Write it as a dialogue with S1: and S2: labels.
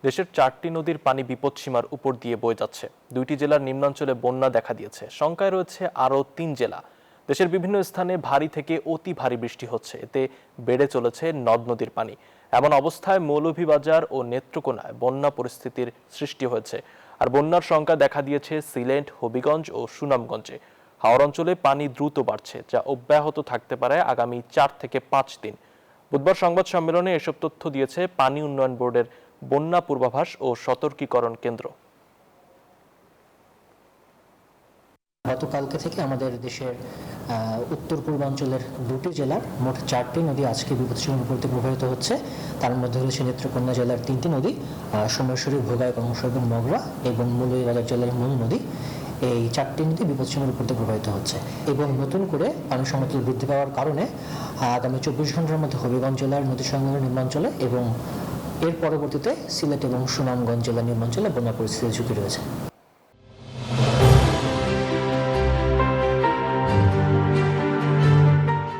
S1: দেশের 4টি নদীর পানি বিপদসীমার উপর দিয়ে বয়ে যাচ্ছে। 2টি জেলার নিম্নাঞ্চলে বন্যা দেখা দিয়েছে। শঙ্কায় রয়েছে আরও 3 জেলা। দেশের বিভিন্ন স্থানে ভারী থেকে অতি ভারী বৃষ্টি হচ্ছে, এতে বেড়ে চলেছে নদ নদীর পানি। এমন অবস্থায় মৌলভীবাজার ও নেত্রকোনায় বন্যা পরিস্থিতির সৃষ্টি হয়েছে। আর বন্যার শঙ্কা দেখা দিয়েছে সিলেট, হবিগঞ্জ ও সুনামগঞ্জে। হাওর অঞ্চলে পানি দ্রুত বাড়ছে, যা অব্যাহত থাকতে পারে আগামী 4 থেকে 5 দিন। বুধবার সংবাদ সম্মেলনে এসব তথ্য দিয়েছে পানি উন্নয়ন বোর্ডের বন্যা পূর্বাভাস ও সতর্কীকরণ কেন্দ্র।
S2: গতকালকে থেকে আমাদের দেশের উত্তর পূর্বাঞ্চলের 2টি জেলার মোট 4টি নদী আজকে বিপদসীমার উপর দিয়ে প্রবাহিত হচ্ছে। তার মধ্যে রয়েছে নেত্রকোনা জেলার 3টি নদী, সোমেশ্বরী, ভোগাই, কংস এবং মগরা, এবং মৌলভীবাজার জেলার মূল নদী। এই 4টি নদী বিপদসীমার উপর দিয়ে প্রবাহিত হচ্ছে এবং নতুন করে পানি সমতল বৃদ্ধি পাওয়ার কারণে আগামী 24 ঘন্টার মধ্যে হবিগঞ্জ জেলার নদী সংলগ্ন নিম্নাঞ্চলে এবং এর পরবর্তীতে সিলেট এবং সুনামগঞ্জ জেলার নিম্নাঞ্চলে বন্যা পরিস্থিতির ঝুঁকি রয়েছে।